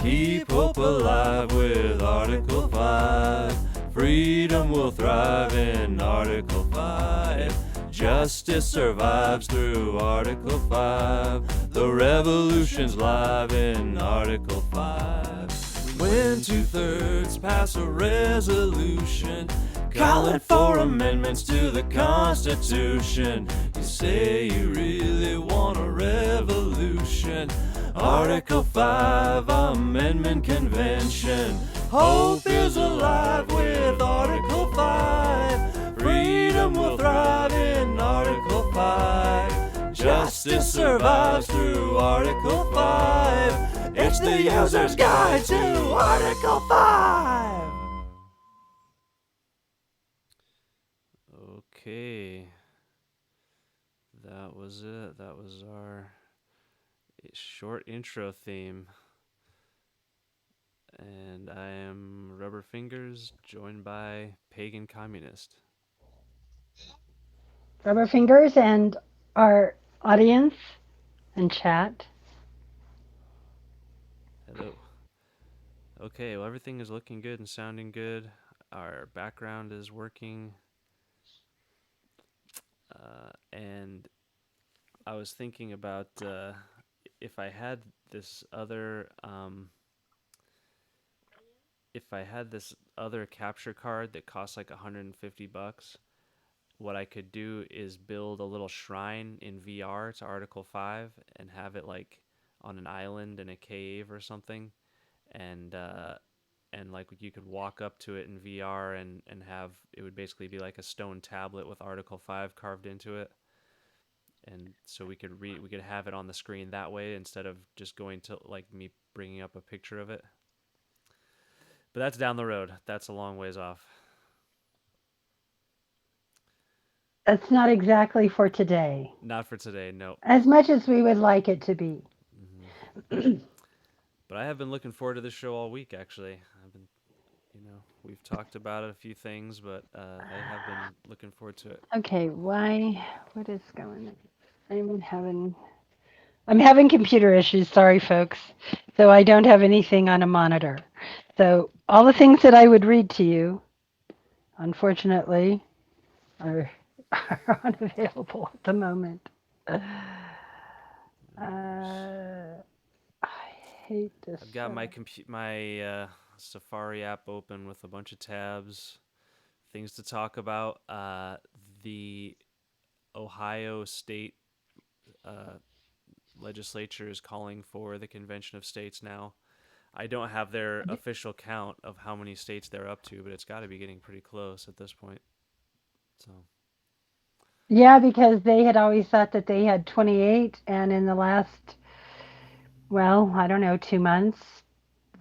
Keep hope alive with Article 5. Freedom will thrive in Article 5. Justice survives through Article 5. The revolution's live in Article 5. When 2/3 pass a resolution calling for amendments to the Constitution, you say you really want a revolution. Article 5 Amendment Convention. Hope is alive with Article 5. Freedom will thrive in Article 5. Justice survives through Article 5. It's the user's guide to Article 5. Okay. That was it. That was our short intro theme. And I am Rubber Fingers, joined by Pagan Communist. Rubber Fingers and our audience and chat. Hello. Okay, well, everything is looking good and sounding good. Our background is working. And I was thinking about if I had this other capture card that costs like $150, what I could do is build a little shrine in VR to Article 5 and have it like on an island in a cave or something, and like you could walk up to it in VR and have it would basically be like a stone tablet with Article 5 carved into it. And so we could have it on the screen that way instead of just going to like me bringing up a picture of it. But that's down the road. That's a long ways off. That's not exactly for today. Not for today, no. As much as we would like it to be. Mm-hmm. But I have been looking forward to this show all week, actually. I've been, we've talked about it, a few things, but I have been looking forward to it. Okay, why? What is going on? I'm having computer issues. Sorry, folks. So I don't have anything on a monitor. So all the things that I would read to you, unfortunately, are unavailable at the moment. I hate this. I've got my Safari app open with a bunch of tabs, things to talk about. The Ohio State legislature is calling for the Convention of States now. I don't have their official count of how many states they're up to, but it's got to be getting pretty close at this point. So. Yeah, because they had always thought that they had 28, and in the last, well, I don't know, 2 months,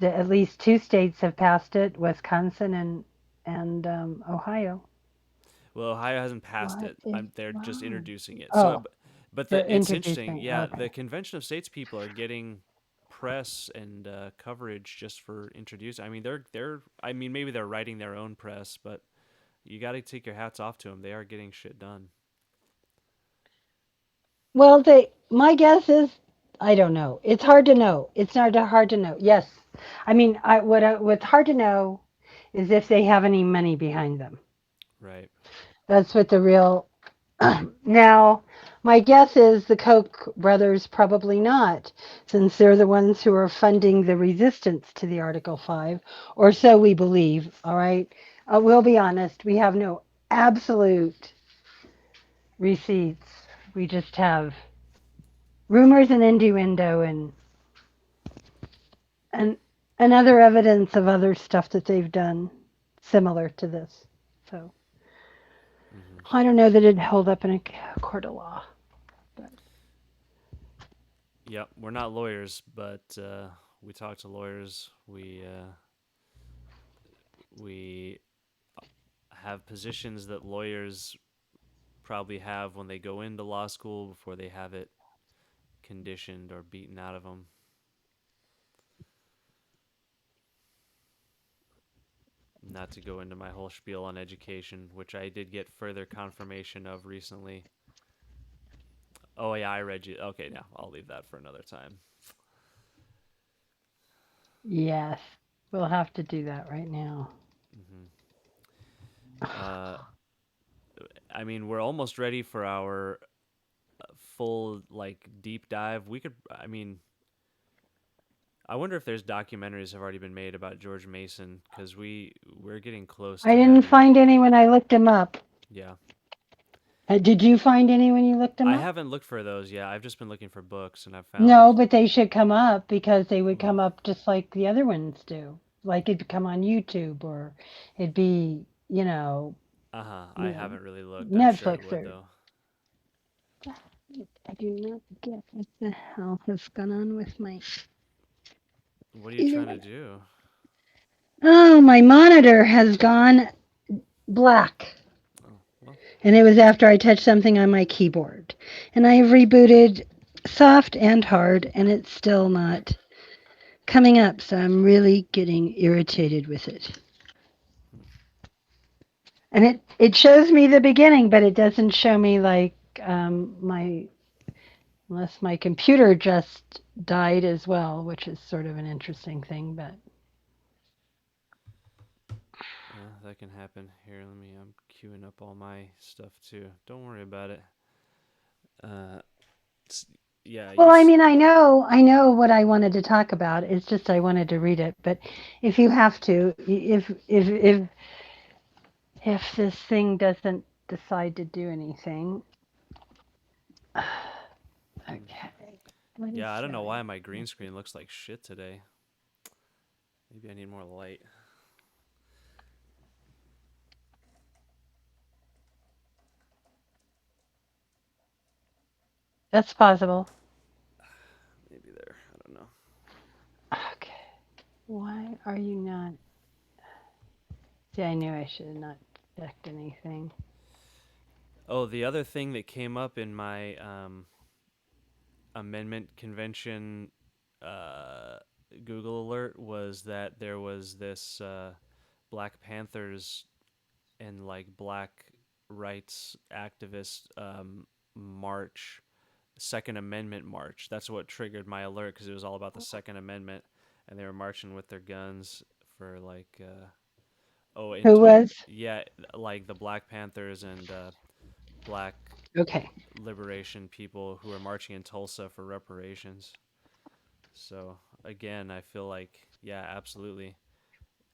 at least two states have passed it: Wisconsin and Ohio. Well, Ohio hasn't passed What it. is They're just wrong? introducing it. Oh, So, but they're it's interesting. introducing. Yeah, Okay. the Convention of States people are getting press and coverage just for introducing. I mean, they're. I mean, maybe they're writing their own press, but you got to take your hats off to them. They are getting shit done. Well, my guess is, I don't know. It's hard to know. It's not hard to know. Yes, I mean, what's hard to know is if they have any money behind them. Right. That's what the real. Now, my guess is the Koch brothers probably not, since they're the ones who are funding the resistance to the Article 5, or so we believe. All right. We'll be honest. We have no absolute receipts. We just have rumors and innuendo and and other evidence of other stuff that they've done similar to this. So Mm-hmm. I don't know that it'd hold up in a court of law. But. Yep. We're not lawyers, but we talk to lawyers. We have positions that lawyers probably have when they go into law school before they have it conditioned or beaten out of them. Not to go into my whole spiel on education, which I did get further confirmation of recently. Oh yeah, I read you. Okay, now I'll leave that for another time. Yes. We'll have to do that right now. Hmm. Uh, I mean, we're almost ready for our full like deep dive. We could. I mean, I wonder if there's documentaries have already been made about George Mason because we're getting close I to didn't having. find any when I looked him up. Yeah, Did you find any when you looked him I up? haven't looked for those yet. I've just been looking for books, and I've No, found. but they should come up because they would Mm, come up just like the other ones do. Like it'd come on YouTube or it'd be, uh-huh. I you know, haven't really looked. I'm sure it Netflix would or though. I do not get what the hell has gone on with my What are you trying to internet. do? Oh, my monitor has gone black. Oh, well, And it was after I touched something on my keyboard. And I have rebooted soft and hard, and it's still not coming up. So I'm really getting irritated with it. hmm, And it shows me the beginning, but it doesn't show me like my unless my computer just died as well, which is sort of an interesting thing. But that can happen. Here, let me. I'm queuing up all my stuff too. Don't worry about it. Uh, s- yeah, well, I mean, I know what I wanted to talk about. It's just I wanted to read it. But if you have to, if this thing doesn't decide to do anything, hmm. okay. What is Yeah, I don't know why showing? my green screen looks like shit today. Maybe I need more light. That's possible. Maybe there. I don't know. Okay. Why are you not? See, I knew I should have not checked anything. Oh, the other thing that came up in my amendment convention uh, Google alert was that there was this Black Panthers and like Black rights activist march, Second Amendment march. That's what triggered my alert because it was all about the Second Amendment, and they were marching with their guns for like in Who was? yeah, like the Black Panthers and Black Okay. liberation people who are marching in Tulsa for reparations. So again, I feel like yeah, absolutely,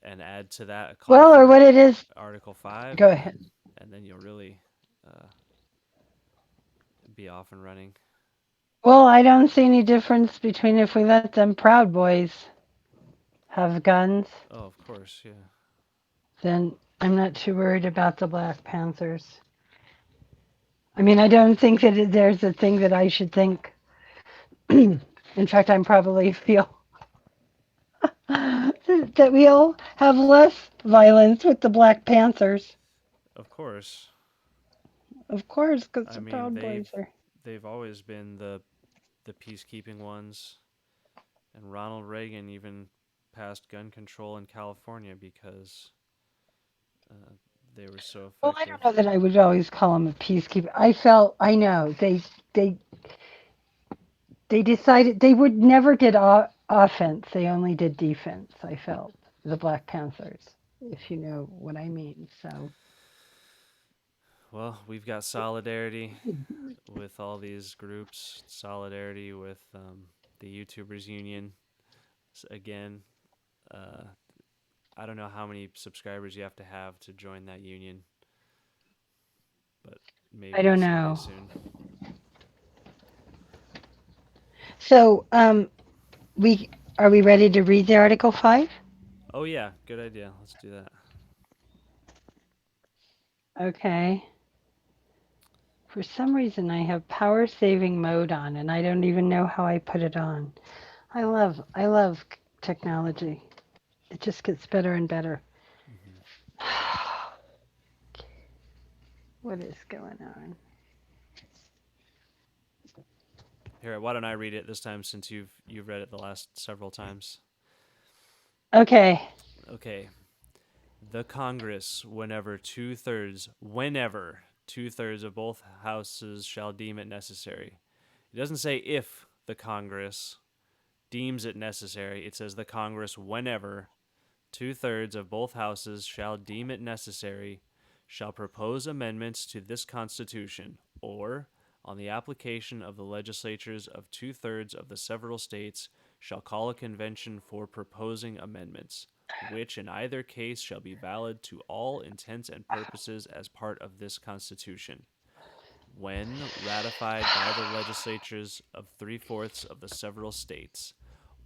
and add to that a call Well, or for what it is. Article 5, Go ahead. and then you'll really uh, be off and running. Well, I don't see any difference between if we let them Proud Boys have guns, Oh, of course, yeah. then I'm not too worried about the Black Panthers. I mean, I don't think that there's a thing that I should think. In fact, I probably feel that we'll have less violence with the Black Panthers. Of course. Of course, because I the mean, Proud Boys are. they've always been the peacekeeping ones, and Ronald Reagan even passed gun control in California because uh, they were so Well, I effective. don't know that I would always call them a peacekeeper. I felt, I know, they they decided they would never did offense. They only did defense. I felt the Black Panthers, if you know what I mean. So Well, we've got solidarity with all these groups, solidarity with the YouTubers Union. Again, uh, I don't know how many subscribers you have to join that union, but I maybe don't someday know. soon. So we are we ready to read the Article 5? Oh yeah, good idea. Let's do that. Okay. For some reason, I have power saving mode on, and I don't even know how I put it on. I love technology. It just gets better and better. Hmm. What is going on? Here, why don't I read it this time since you've read it the last several times? Okay. Okay. The Congress, whenever two thirds of both houses shall deem it necessary. It doesn't say if the Congress. deems it necessary. It says the Congress, whenever 2/3 of both houses shall deem it necessary, shall propose amendments to this Constitution, or, on the application of the legislatures of 2/3 of the several states, shall call a convention for proposing amendments, which in either case shall be valid to all intents and purposes as part of this Constitution. When ratified by the legislatures of 3/4 of the several states,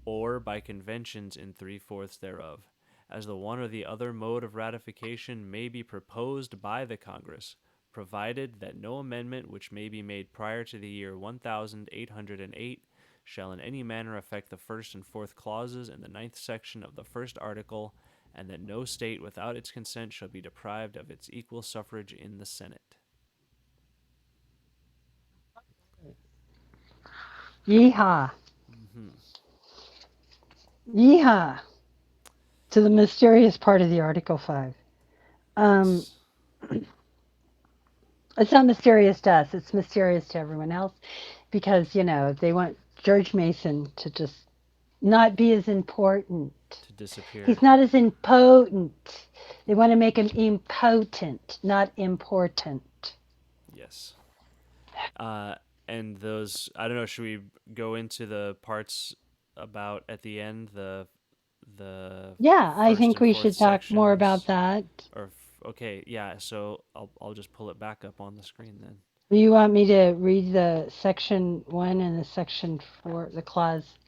or by conventions in 3/4 thereof, as the one or the other mode of ratification may be proposed by the Congress, provided that no amendment which may be made prior to the year 1808 shall in any manner affect the first and fourth clauses in the ninth section of the first article, and that no state without its consent shall be deprived of its equal suffrage in the Senate. Yeehaw. Hmm. Yeehaw. To the mysterious part of the Article 5. Um, Yes. it's not mysterious to us, it's mysterious to everyone else because, they want George Mason to just not be as important. To disappear. He's not as impotent. They want to make him impotent, not important. Yes. Uh, and those, I don't know, should we go into the parts about at the end, the Yeah, I first think and we fourth should talk more about sections? that. Okay, yeah, so I'll just pull it back up on the screen then. You want me to read the section 1 and the section 4, the clause,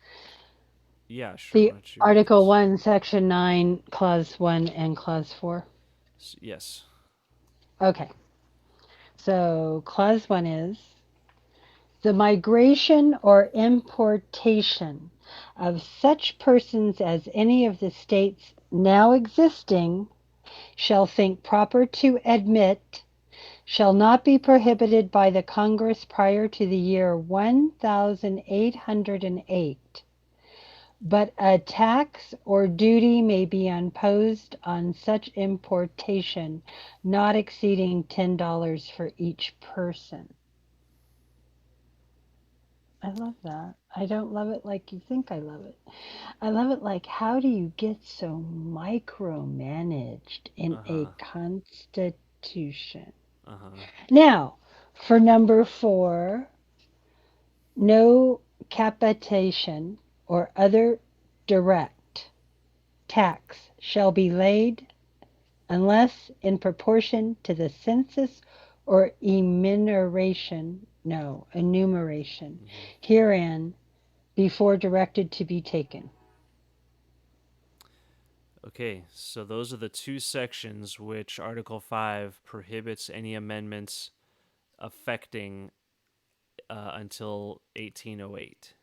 Yeah, sure. Why the don't you read Article those? 1, section 9, clause 1 and clause 4? Yes. Okay. So, clause 1 is the migration or importation of such persons as any of the states now existing shall think proper to admit shall not be prohibited by the Congress prior to the year 1808, but a tax or duty may be imposed on such importation not exceeding $10 for each person. I love that. I don't love it like you think I love it. I love it like, how do you get so micromanaged in Uh a huh. constitution? Uh huh. Now, for number 4, no capitation or other direct tax shall be laid unless in proportion to the census or enumeration Hmm. herein before directed to be taken. Okay, so those are the two sections which Article 5 prohibits any amendments affecting until 1808.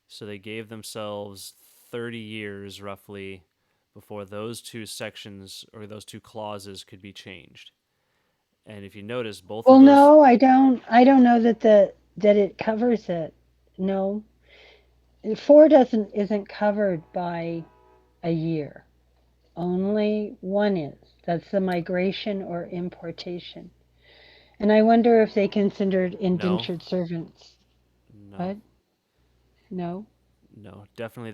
So they gave themselves 30 years roughly before those two sections or those two clauses could be changed. And if you notice, both of Well, those. no, I don't know that it covers it. No. 4 doesn't isn't covered by a year. Only one is. That's the migration or importation. And I wonder if they considered No, indentured servants. no, What? No. no. Definitely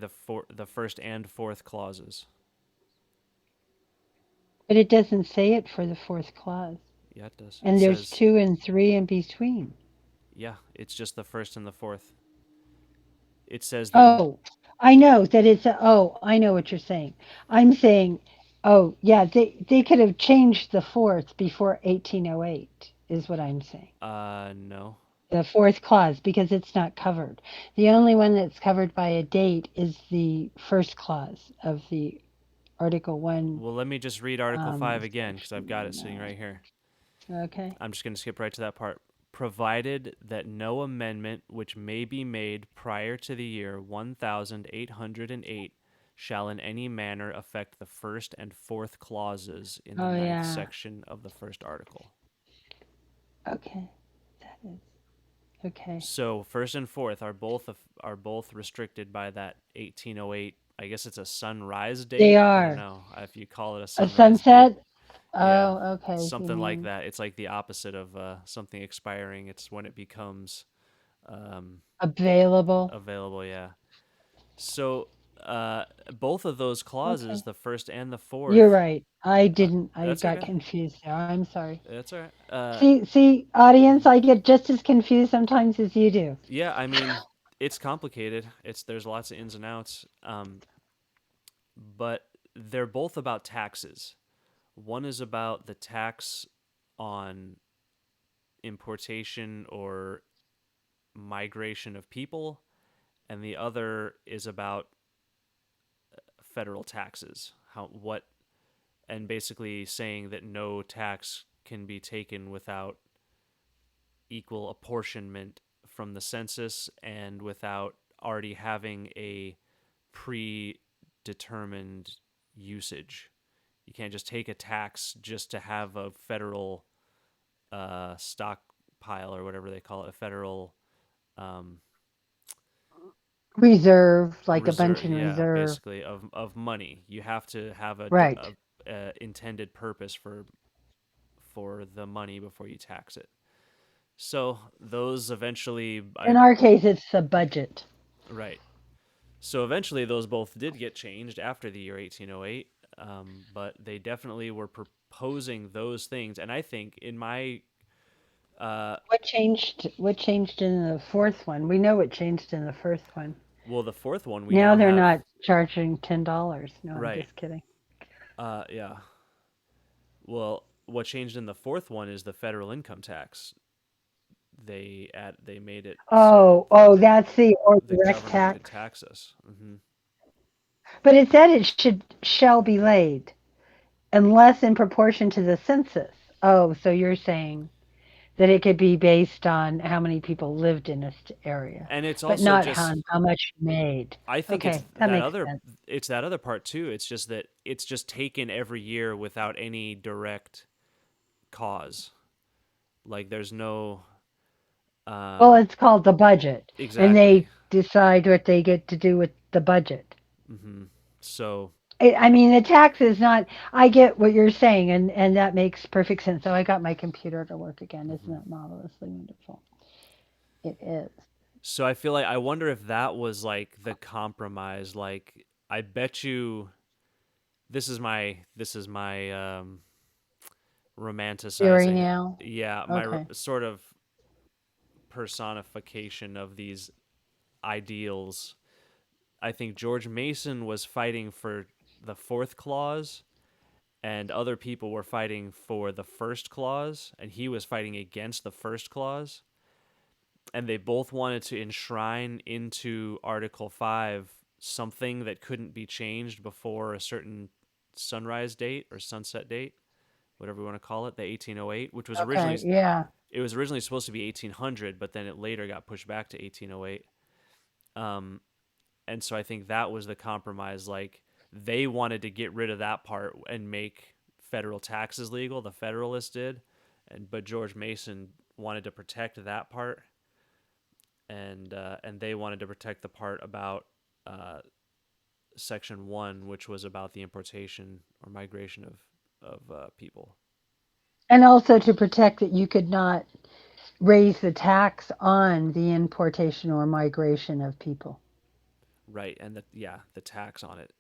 the first and fourth clauses. But it doesn't say it for the fourth clause. Yeah, it does. It And there's says, 2 and 3 in between. yeah, it's just the first and the fourth. It says that. Oh, I know that I know what you're saying. I'm saying, oh, yeah, they could have changed the fourth before 1808, is what I'm saying. No. The fourth clause, because it's not covered. The only one that's covered by a date is the first clause of the Article 1, Well, let me just read Article 5 again because I've got it section sitting right here. 9. Okay. I'm just going to skip right to that part. Provided that no amendment which may be made prior to the year 1808 shall in any manner affect the first and fourth clauses in the Oh, ninth yeah. section of the first article. Okay. That is. Okay. So first and fourth are both restricted by that 1808. I guess it's a sunrise They date. I don't are. know if you call it a A sunrise date. sunset? Yeah, Oh, okay. You something like mean that. It's like the opposite of something expiring. It's when it becomes um, available? available. Yeah. So both of those clauses, Okay. the first and the You're fourth, right. I uh, didn't. I that's got okay. confused there. I'm sorry. That's all right. See, audience, Mhm. I get just as confused sometimes as you do. Yeah, I mean, it's complicated. There's lots of ins and outs, but they're both about taxes. One is about the tax on importation or migration of people, and the other is about federal taxes. How what and basically saying that no tax can be taken without equal apportionment from the census and without already having a predetermined usage. You can't just take a tax just to have a federal stockpile or whatever they call it, a federal um, Reserve, like a bunch reserve. in Yeah, reserve. basically of money. You have to have Right. a intended purpose for the money before you tax it. So those eventually, In our case, it's the budget. right. So eventually, those both did get changed after the year 1808, but they definitely were proposing those things. And I think in my, uh, What changed? What changed in the fourth one? We know what changed in the first one. well, the fourth one we Now now they're have, not charging $10. No, I'm right. just kidding. Yeah. Well, what changed in the fourth one is the federal income tax. They made it so that Oh, that's the or the direct government could tax. tax us. But it said it should shall be laid unless in proportion to the census. Oh, so you're saying that it could be based on how many people lived in this area, And it's but also not just how much you made. I think Okay, that makes sense. it's that other part too. It's just that it's just taken every year without any direct cause. Like there's no Well, uh it's called the budget, and exactly. they decide what they get to do with the budget. So I mean, the tax is not. I get what you're saying, and that makes perfect sense. So I got my computer to work again. Isn't mhm. that marvelously wonderful? It is. So I feel like I wonder if that was like the compromise. Like I bet you this is my Theory romanticizing, now. yeah, Okay. sort of personification of these ideals. I think George Mason was fighting for the fourth clause, and other people were fighting for the first clause, and he was fighting against the first clause. And they both wanted to enshrine into Article 5 something that couldn't be changed before a certain sunrise date or sunset date, whatever you want to call it, the 1808, which was originally Okay. Yeah. it was originally supposed to be 1800, but then it later got pushed back to 1808. Um, and so I think that was the compromise. Like they wanted to get rid of that part and make federal taxes legal. The Federalists did, but George Mason wanted to protect that part, and they wanted to protect the part about uh, Section 1, which was about the importation or migration of people. And also to protect that you could not raise the tax on the importation or migration of people. Right, and the tax on it.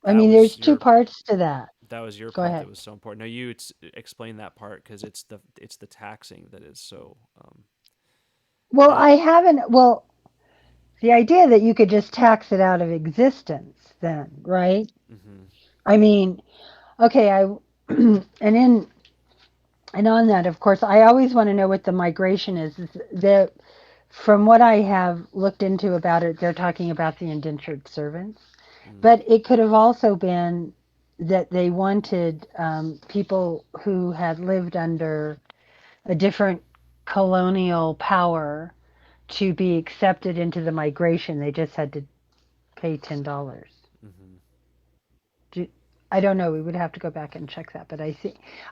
I That mean, was there's two your parts to that. that was your Go part that ahead. was so important. No, you explain that part because it's the taxing that is so Well, it. I haven't. Well, the idea that you could just tax it out of existence, then, right? Mm-hmm, I mean, okay, and in and on that, of course, I always want to know what the migration is. From what I have looked into about it, they're talking about the indentured servants, mm, but it could have also been that they wanted people who had lived under a different colonial power to be accepted into the migration. They just had to pay $10. mm-hmm, Do, I don't know. We would have to go back and check that, but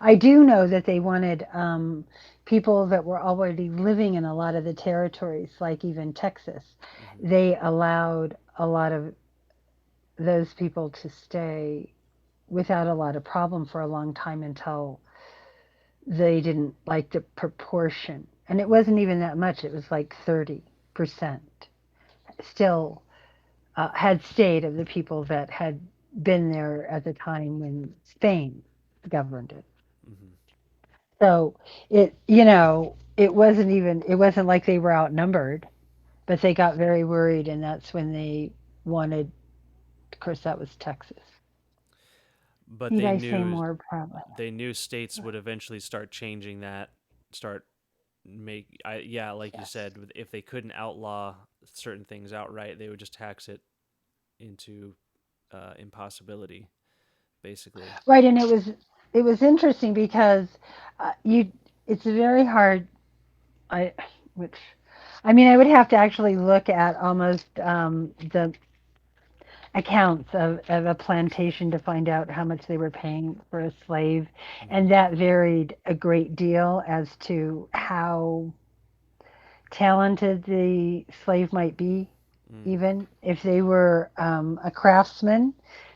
I do know that they wanted people that were already living in a lot of the territories, like even Texas. mm-hmm, They allowed a lot of those people to stay without a lot of problem for a long time until they didn't like the proportion, and it mm-hmm. wasn't even that much. It was like 30%. Still, had stayed, of the people that had been there at the time when Spain governed it. Hmm. So it wasn't like they were outnumbered, but they got very worried, and that's when they wanted. Of course, that was Texas. But Need I say more? Probably. they knew states would eventually start changing that, start yeah, like you Yes. said, if they couldn't outlaw certain things outright, they would just tax it into impossibility, basically. Right, and it was interesting because you it's very hard. I which I mean, I would have to actually look at almost the accounts of a plantation to find out how much they were paying for a slave, Hmm. and that varied a great deal as to how talented the slave might be. Mm. Even if they were a craftsman,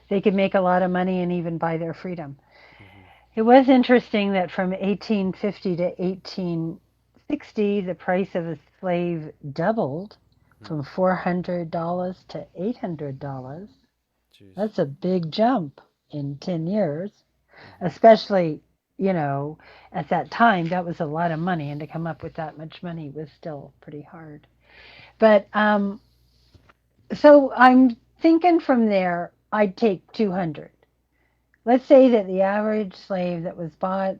they could make a lot of money and even buy their freedom. Hmm. It was interesting that from 1850 to 1860, the price of a slave doubled Mm. from $400 to $800. Jeez. That's a big jump in 10 years, Hmm. especially, you know, at that time, that was a lot of money, and to come up with that much money was still pretty hard. But so I'm thinking from there, I'd take 200. Let's say that the average slave that was bought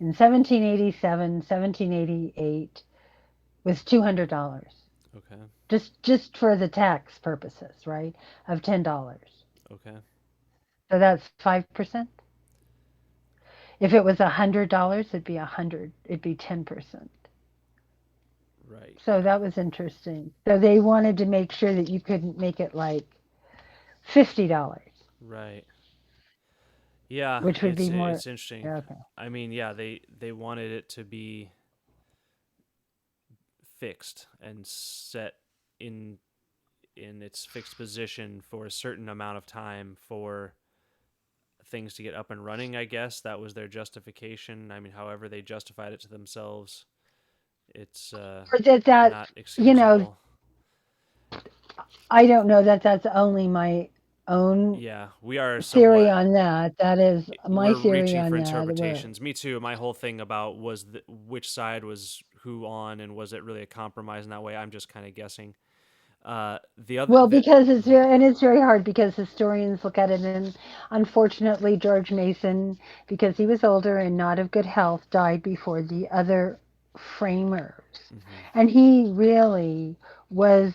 in 1787, 1788 was $200. Okay. Just for the tax purposes, right? Of $10. Okay. So that's 5%. If it was $100, it'd be 100. It'd be 10%. Right. So Yeah. that was interesting. So they wanted to make sure that you couldn't make it like $50, Right. Yeah. which would be more. It's interesting. Okay. I mean, yeah, they wanted it to be fixed and set in in its fixed position for a certain amount of time for things to get up and running. I guess that was their justification. I mean, however they justified it to themselves, it's Or that not you know excusable. I don't know that that's only my own Yeah, we are theory somewhat on that. That is my we're theory reaching on for that. Where interpretations. Me too. My whole thing about which side was who on, and was it really a compromise in that way? I'm just kind of guessing. The other well, the because it's mhm, very and it's very hard because historians look at it, and unfortunately George Mason, because he was older and not of good health, died before the other framers, mhm, and he really was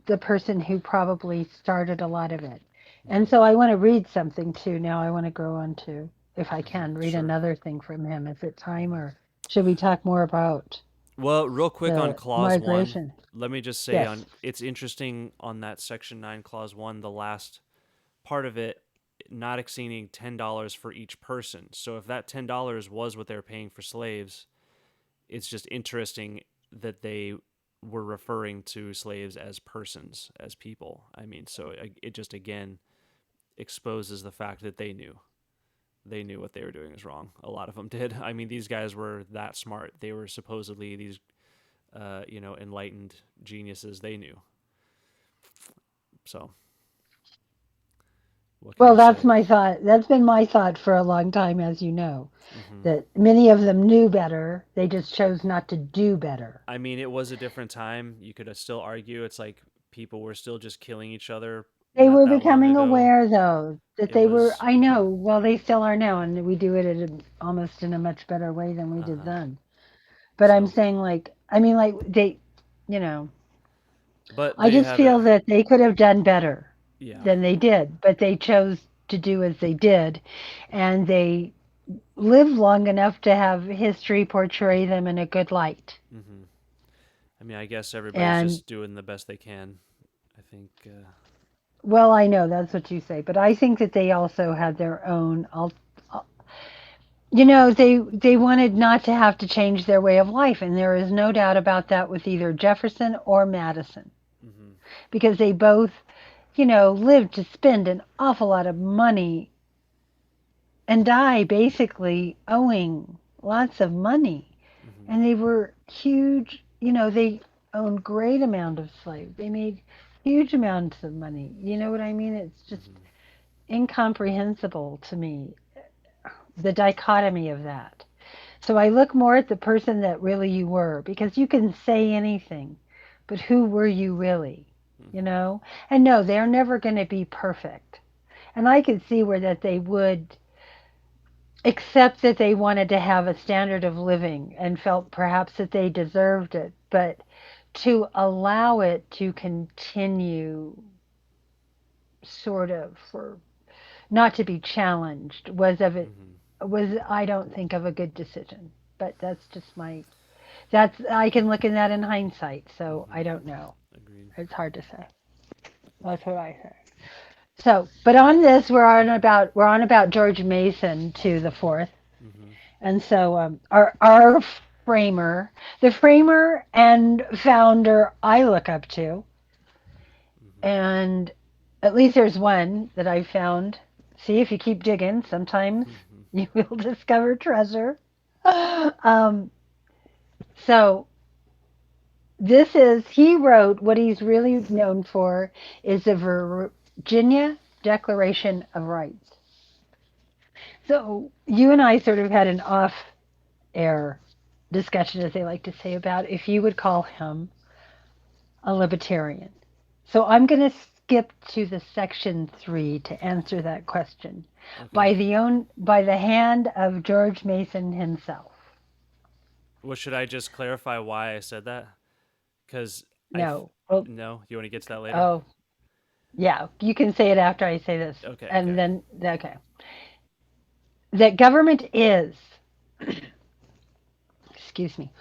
the person who probably started a lot of it. And mhm, so I want to read something too. Now I want to go on to, if I mhm, can, read sure. another thing from him. Is it time, Mhm. or should we talk more about Well, real quick on the clause one, migration? let me just say Yes. on it's interesting on that section 9 clause 1, the last part of it not exceeding $10 for each person. So if that $10 was what they're paying for slaves, it's just interesting that they were referring to slaves as persons, as people. I mean, so it just again exposes the fact that they knew what they were doing was wrong. A lot of them did. I mean, these guys were that smart. They were supposedly these enlightened geniuses. They knew. So what can Well, you that's say? my thought. That's been my thought for a long time, as you know, Hmm. that many of them knew better. They just chose not to do better. I mean, it was a different time. You could still argue it's like people were still just killing each other They not were that long becoming ago. aware, though, that It they were, was, I know, well, they still are now, and we do it almost in a much better way than we uh did huh. then. But I'm So, saying, like, I mean, like, you know, but I they just had a, feel that they could have done better yeah. than they did, but they chose to do as they did, and they lived long enough to have history portray them in a good light. Hmm. I mean, I guess everybody's And just doing the best they can. I think, well, I know that's what you say, but I think that they also had their own. They wanted not to have to change their way of life, and there is no doubt about that with either Jefferson or Madison, hmm, because they both, lived to spend an awful lot of money and die basically owing lots of money. hmm, And they were huge, they owned great amount of slaves. They made huge amounts of money. You know what I mean? It's just Hmm. incomprehensible to me, the dichotomy of that. So I look more at the person that really you were, because you can say anything, but who were you really? You Hmm. know? And no, they're never going to be perfect. And I could see where that they would accept that they wanted to have a standard of living and felt perhaps that they deserved it, but to allow it to continue sort of for not to be challenged Hmm. was I don't think of a good decision. But that's just my that's I can look in that in hindsight, so Hmm. I don't know. Agreed. It's hard to say. That's what I say. So, but on this, we're on about George Mason to the fourth, Hmm. and so our framer, the framer and founder, I look up to, Hmm. and at least there's one that I found. See, if you keep digging, sometimes Hmm. you will discover treasure. um, so he wrote what he's really known for is the Virginia Declaration of Rights. So you and I sort of had an off air discussion, as they like to say, about if you would call him a libertarian. So I'm going to skip to the section 3 to answer that question Okay. by the hand of George Mason himself. Well, should I just clarify why I said that? Because No. Well, no, you want to get to that later? oh, yeah, you can say it after I say this. Okay, And okay. then, okay. That government is, excuse me,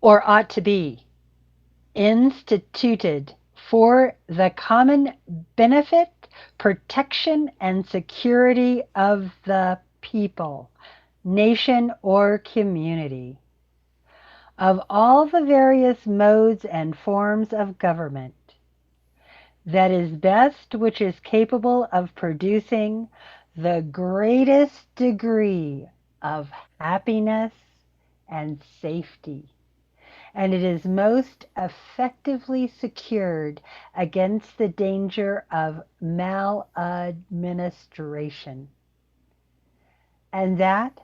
or ought to be, instituted for the common benefit, protection, and security of the people, nation, or community, of all the various modes and forms of government, that is best which is capable of producing the greatest degree of happiness and safety, and it is most effectively secured against the danger of maladministration, and that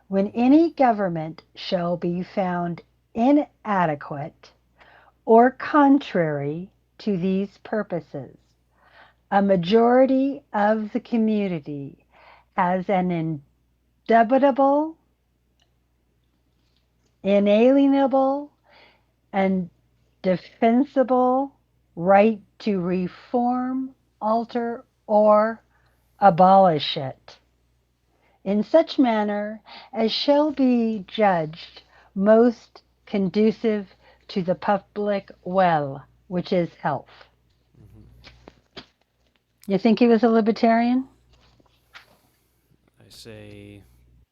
when Hmm. any government shall be found inadequate or contrary to these purposes, a majority of the community has an indubitable, inalienable, and defensible right to reform, alter, or abolish it in such manner as shall be judged most conducive to the public well, which is health. Hmm. You think he was a libertarian? I say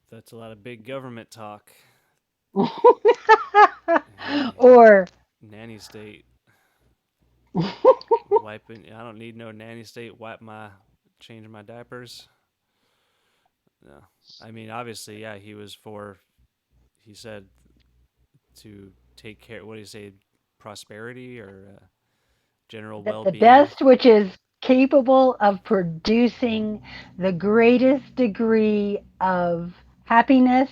that's a lot of big government talk. Hey, Or nanny state wiping. I don't need no nanny state wipe my change my diapers. No, I mean obviously, yeah, he was for. He said to take care. What do you say? Prosperity or general that the well-being. best which is capable of producing the greatest degree of happiness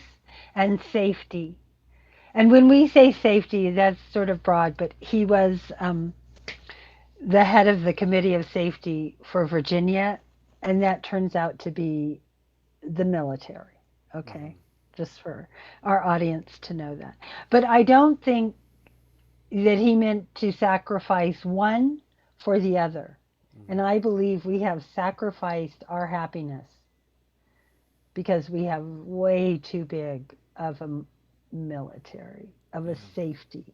and safety. And when we say safety, that's sort of broad, but he was the head of the Committee of Safety for Virginia, and that turns out to be the military. Okay, Hmm. just for our audience to know that. But I don't think that he meant to sacrifice one for the other. And Hmm. I believe we have sacrificed our happiness because we have way too big of a military, of a Yeah. safety.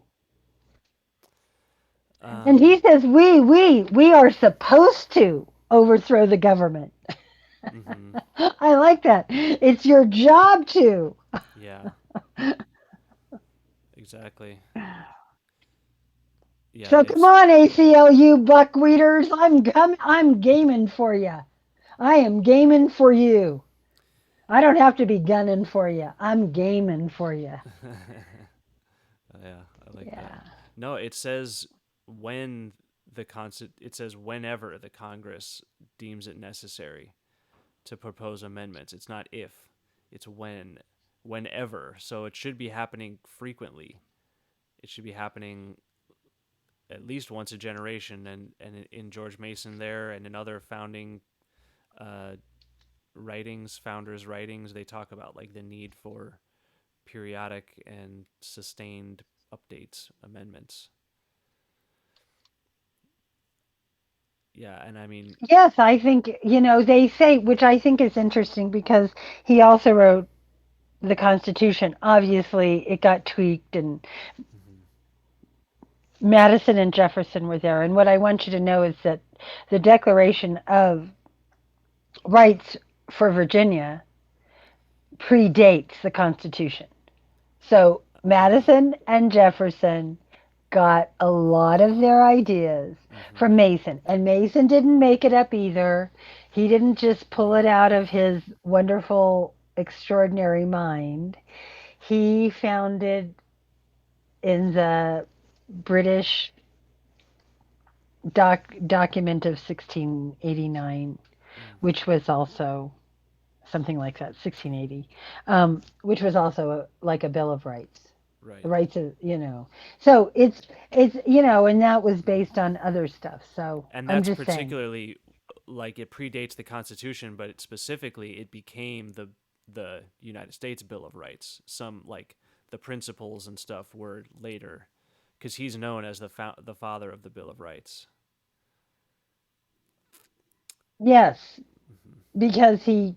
And he Um. says we are supposed to overthrow the government. Hmm. I like that. It's your job to. Yeah. Exactly. Yeah. So come It's. on, ACLU buckwheaters. I'm gaming for you. I am gaming for you. I don't have to be gunning for you. I'm gaming for you. Yeah, I like that. Yeah. No, it says when it says whenever the Congress deems it necessary to propose amendments. It's not if, it's whenever. So it should be happening frequently. It should be happening at least once a generation. And in George Mason there and in other founding uh, founders' writings, they talk about like the need for periodic and sustained updates, amendments. Yeah, and I mean, Yes, I think, they say, which I think is interesting because he also wrote the Constitution. Obviously, it got tweaked, and mhm, Madison and Jefferson were there. And what I want you to know is that the Declaration of Rights for Virginia predates the Constitution. So yeah, Madison and Jefferson got a lot of their ideas hmm, from Mason. And Mason didn't make it up either. He didn't just pull it right, out of his wonderful, extraordinary mind. He found it in the British document of 1689, hmm, which was also something like that, 1680, which was also like a Bill of Rights. The right. rights of, so it's, and that was based on other stuff. So And I'm that's just saying. particularly like it predates the Constitution, but specifically it became the United States Bill of Rights. Some like the principles and stuff were later, because he's known as the father of the Bill of Rights. Yes, Hmm. because he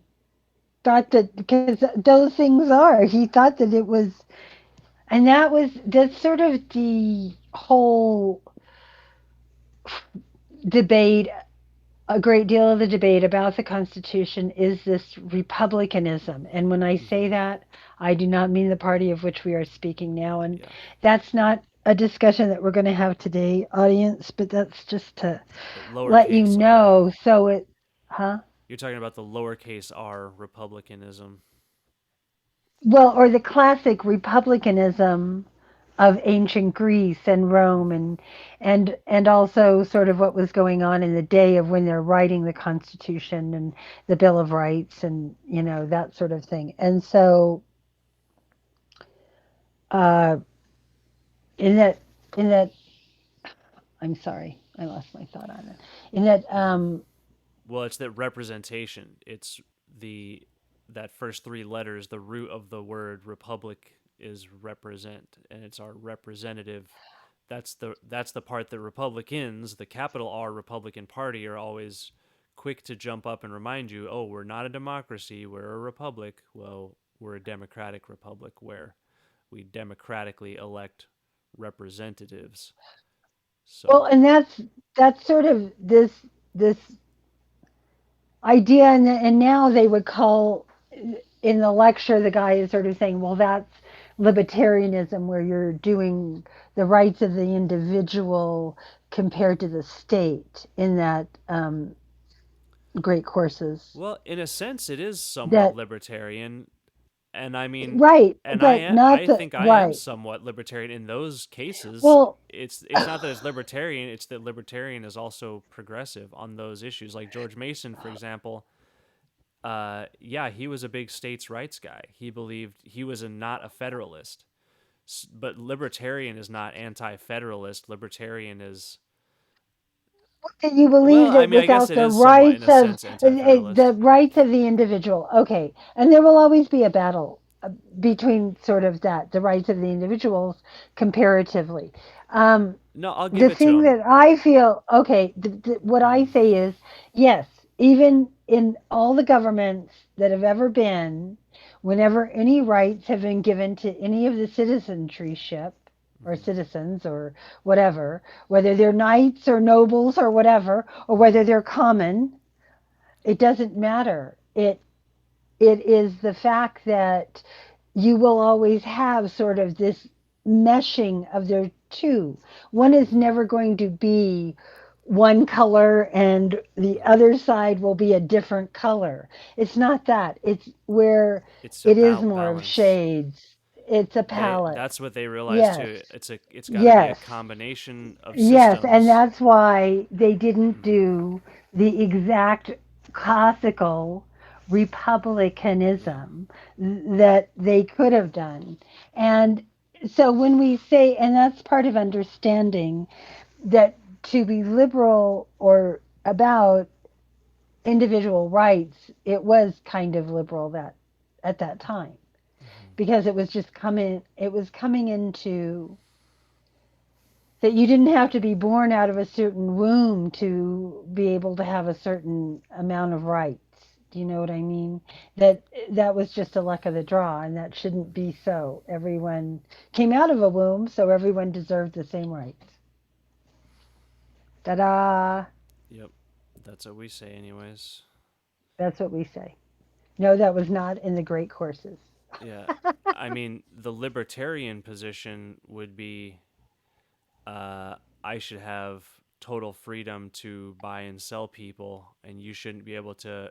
thought that, because those things are, he thought that it was, and that's sort of the whole debate. A great deal of the debate about the Constitution is this republicanism. And when I say Hmm. that, I do not mean the party of which we are speaking now. And Yeah, that's not a discussion that we're going to have today, audience, but that's just to the let you lowercase r. know. So huh? You're talking about the lowercase r republicanism. Well, or the classic republicanism of ancient Greece and Rome, Hmm. and also sort of what was going on in the day of when they're writing the Constitution and the Bill of Rights, and that sort of thing. And so uh, in that in that I'm sorry, I lost my thought on it. In that Hmm. Well, it's that representation. It's the that first three letters. The root of the word republic is represent, and it's our representative. That's the part that Republicans, the capital R Republican Party, are always quick to jump up and remind you. Oh, we're not a democracy. We're a republic. Well, we're a democratic republic where we democratically elect representatives. well, So, and that's sort of this idea, and now they would call, in the lecture, the guy is sort of saying, well, that's libertarianism, where you're doing the rights of the individual compared to the state, in that great courses. well, in a sense, it is somewhat That libertarian, and I mean, right, and but not I the think I am right. somewhat libertarian in those cases. Well, It's not that it's libertarian; it's that libertarian is also progressive on those issues. Like George Mason, for example, yeah, he was a big states' rights guy. He believed he was not a federalist, but libertarian is not anti-federalist. Libertarian is, that you well, believe I that mean, I guess without it the is somewhat in rights a of sense anti-federalist. the rights of the individual, okay, and there will always be a battle between sort of that, the rights of the individuals comparatively. Um, No, I'll give the it to thing him. that I feel, okay, what I Mm-hmm. say is, yes, even in all the governments that have ever been, whenever any rights have been given to any of the citizenship or Mm-hmm. citizens or whatever, whether they're knights or nobles or whatever, or whether Mm-hmm. they're common, it doesn't matter. It is the fact that you will always have sort of this meshing of their two. One is Mm-hmm. never going to be one color and the Right. other side will be a different color. It's not that. It's where It's it is about more of balance. shades. it's a They palette. that's what they realized Yes. too. It's got to be a Yes. combination of Yes, and systems. that's why they didn't Hmm. do the exact classical Yeah. republicanism that they could have done. And so when we say, and that's part of understanding that to be liberal or about individual rights, it was kind of liberal that at that time Hmm. because it was coming into that you didn't have to be born out of a certain womb to be able to have a certain amount of rights. Do you know what I mean? That that was just a luck of the draw, and that shouldn't be so. Everyone came out of a womb, so everyone deserved the same rights. Ta-da! Yep. That's what we say, anyways. That's what we say. No, that was not in the great courses. Yeah. I mean, the libertarian position would be uh, I should have total freedom to buy and sell people, and you shouldn't be able to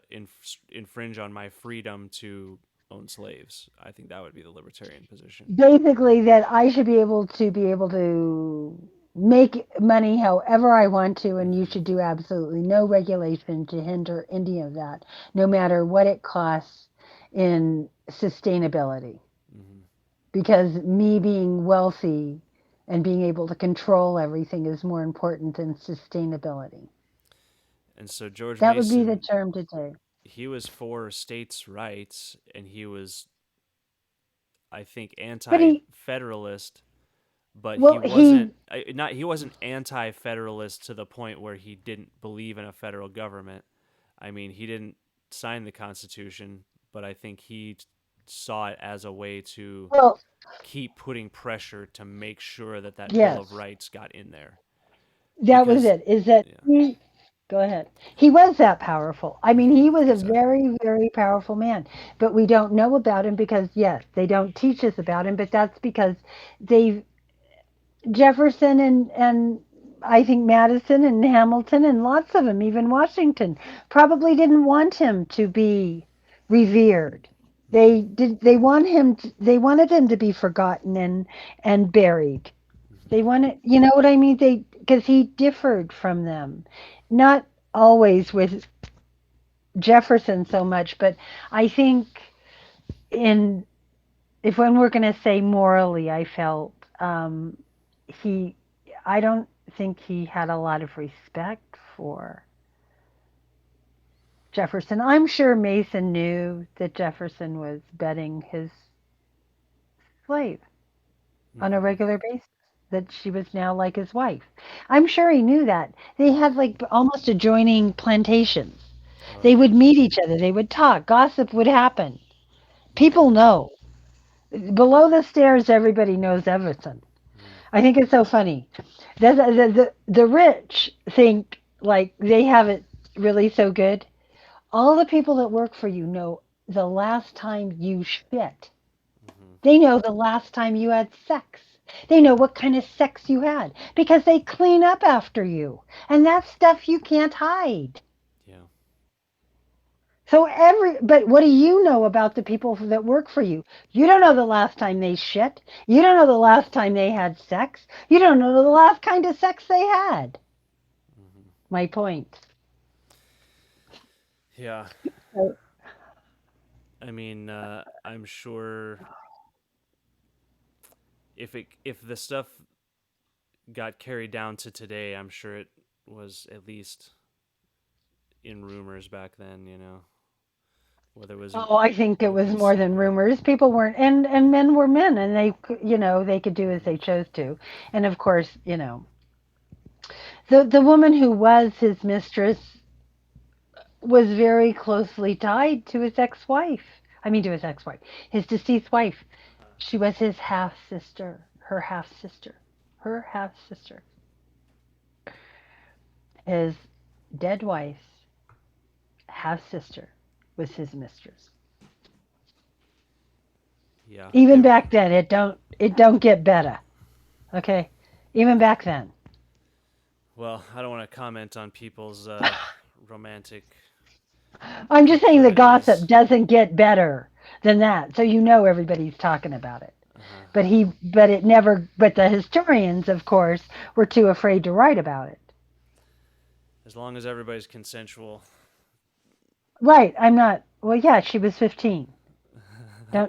infringe on my freedom to own slaves. I think that would be the libertarian position. Basically, that I should be able to make money however I want to, and you Hmm. should do absolutely no regulation to hinder any of that, no matter what it costs in sustainability. Hmm. Because me being wealthy and being able to control everything is more important than sustainability. And so George That would be the Mason, term today. he was for states' rights, and he was, I think, But he, anti-federalist, but he well, wasn't he, not he wasn't anti-federalist to the point where he didn't believe in a federal government. I mean, he didn't sign the Constitution, but I think he saw it as a way to well, keep putting pressure to make sure that that Bill of yes, Rights got in there. that was Because, it. Is that yeah. he Go ahead. He was that powerful. I mean, Hmm. he was a Exactly. very, very powerful man. But we don't know about him because, yes, they don't teach us about him. But that's because they Jefferson and I think Madison and Hamilton and lots of them, even Washington, probably didn't want him to be revered. Hmm. They wanted him to be forgotten and buried. Hmm. They wanted, you know what I mean? They Because he differed from them, not always with Jefferson so much, but I think in if when we're going to say morally, I felt he, I don't think he had a lot of respect for Jefferson. I'm sure Mason knew that Jefferson was betting his slave on a Hmm. regular basis, that she was now like his wife. I'm sure he knew that. They had like almost adjoining plantations. Oh They yeah. would meet each other, they would talk, gossip would happen. Hmm. People know. Below the stairs, everybody knows everything. Hmm. I think it's so funny. The rich think like they have it really so good. All the people that work for you know the last time you shit. Hmm. They know the last time you had sex. They know what kind of sex you had because they clean up after you. And that's stuff you can't hide. Yeah. But what do you know about the people that work for you? You don't know the last time they shit. You don't know the last time they had sex. You don't know the last kind of sex they had. Hmm. My point. Yeah. So, I mean, I'm sure if the stuff got carried down to today, I'm sure it was at least in rumors back then. Whether it was an oh, I think it was open more than secret. rumors. People weren't, and men were men, and they could do as Hmm. they chose to. And of course, the woman who was his mistress was very closely tied to his ex-wife. I mean, to his ex-wife, his deceased wife. She was his half sister, her half sister. His dead wife's half sister was his mistress. Yeah. Even back then, it don't get better. Okay, even back then. Well, I don't want to comment on people's romantic I'm just saying the gossip proclivities. doesn't get better than that, so you know everybody's talking about it. Uh-huh. But it never, but the historians, of course, were too afraid to write about it. As long as everybody's consensual. Right, I'm not, well, yeah, she was 15.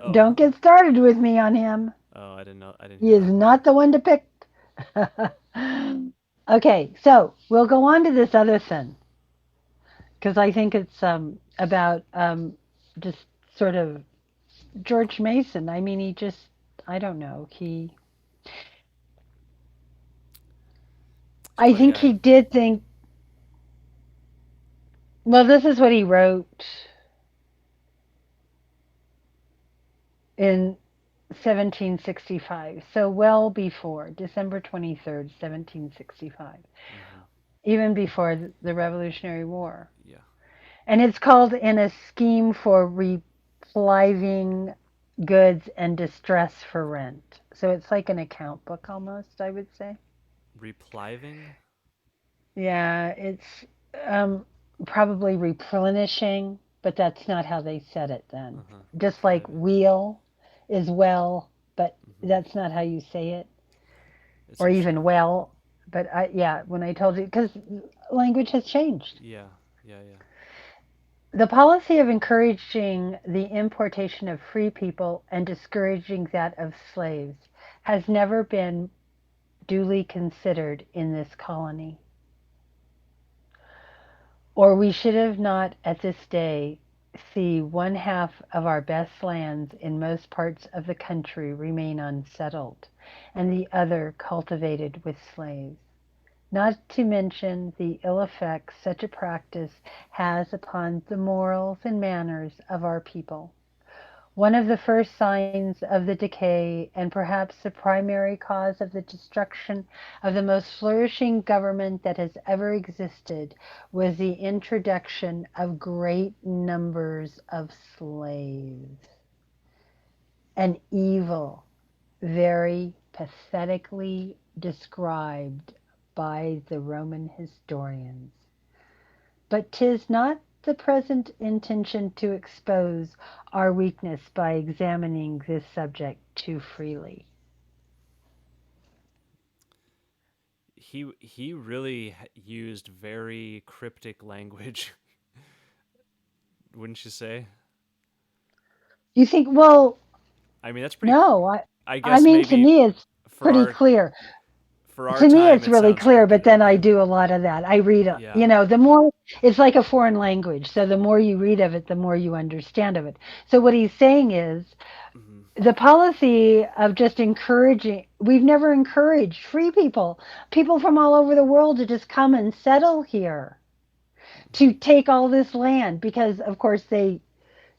Oh. Don't get started with me on him. Oh, I didn't know. I didn't He hear is that part. not the one to pick. Okay, so we'll go on to this other thing because I think it's about just sort of George Mason. I mean, he just, I don't know. He's a I funny think guy. he did think, well, this is what he wrote in 1765. So well before December 23rd, 1765, Hmm. even before the Revolutionary War. Yeah. And it's called In a Scheme for Repliving Goods and Distress for Rent. So it's like an account book almost, I would say. Repliving. Yeah, it's um, probably replenishing, but that's not how they said it then. Uh-huh. Just like Repliving. wheel is well, but Hmm. that's not how you say it, It's or interesting. even well. But yeah, when I told you, because language has changed. Yeah. Yeah. Yeah. The policy of encouraging the importation of free people and discouraging that of slaves has never been duly considered in this colony, or we should have not at this day see one half of our best lands in most parts of the country remain unsettled, and the other cultivated with slaves. Not to mention the ill effects such a practice has upon the morals and manners of our people. One of the first signs of the decay, and perhaps the primary cause of the destruction of the most flourishing government that has ever existed, was the introduction of great numbers of slaves. An evil very pathetically described by the Roman historians. But 'tis not the present intention to expose our weakness by examining this subject too freely. He really used very cryptic language, wouldn't you say? You think, well, I mean, that's pretty. no, I I guess mean, to maybe me, it's for pretty our clear. for our To me, time it's it really sounds clear, but cryptic. then I Okay. do a lot of that. I read, Yeah. the more, it's like a foreign language. So the more you read of it, the more you understand of it. So what he's saying is, Hmm. the policy of just encouraging, we've never encouraged free people from all over the world to just come and settle here, to Hmm. take all this land, because of course they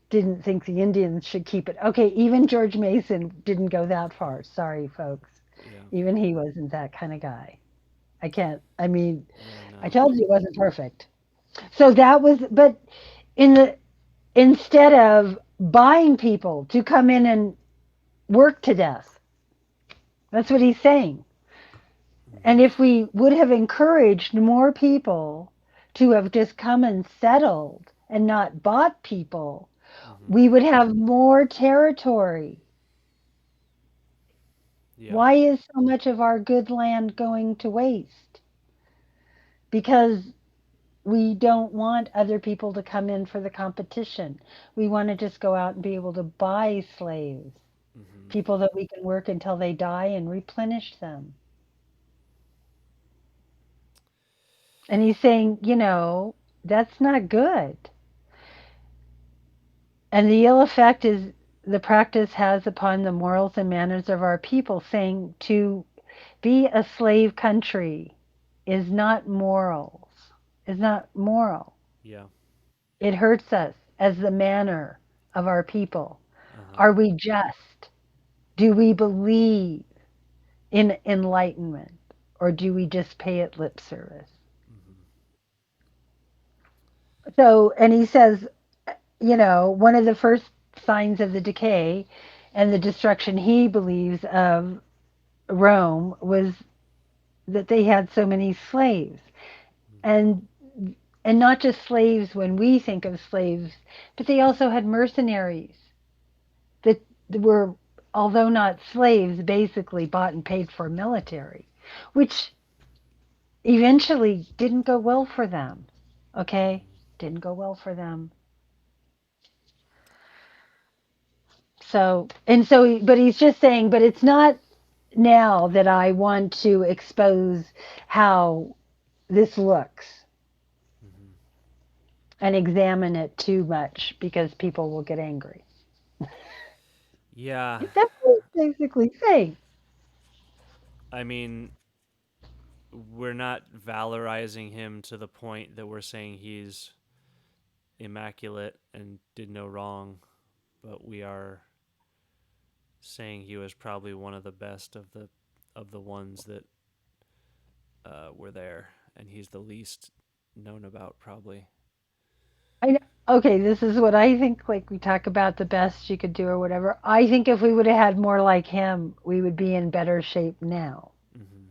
didn't think the Indians should keep it. Okay, even George Mason didn't go that far. Sorry, folks. Yeah. Even he wasn't that kind of guy. I can't, I mean, Yeah. I No. told you it wasn't perfect. So that was, but in the, instead of buying people to come in and work to death, that's what he's saying. And Hmm. if we would have encouraged more people to have just come and settled and not bought people, Hmm. we would have more territory. Yeah. Why is so much of our good land going to waste? Because we don't want other people to come in for the competition. We want to just go out and be able to buy slaves, Hmm. people that we can work until they die and replenish them. And he's saying, that's not good. And the ill effect is the practice has upon the morals and manners of our people, saying to be a slave country is not moral. Yeah. It hurts us as the manner of our people. Uh huh. Are we just? Do we believe in enlightenment? Or do we just pay it lip service? Hmm. So, and he says, one of the first signs of the decay and the destruction he believes of Rome was that they had so many slaves. Hmm. And and not just slaves when we think of slaves, but they also had mercenaries that were although not slaves, basically bought and paid for military, which eventually didn't go well for them. Okay? Hmm. Didn't go well for them. So, but he's just saying, but it's not now that I want to expose how this looks Hmm. and examine it too much because people will get angry. Yeah, That's what he's basically saying. I mean, we're not valorizing him to the point that we're saying he's immaculate and did no wrong, but we are saying he was probably one of the best of the ones that were there, and he's the least known about probably. I know. Okay, this is what I think. Like we talk about the best you could do or whatever. I think if we would have had more like him, we would be in better shape now. Hmm.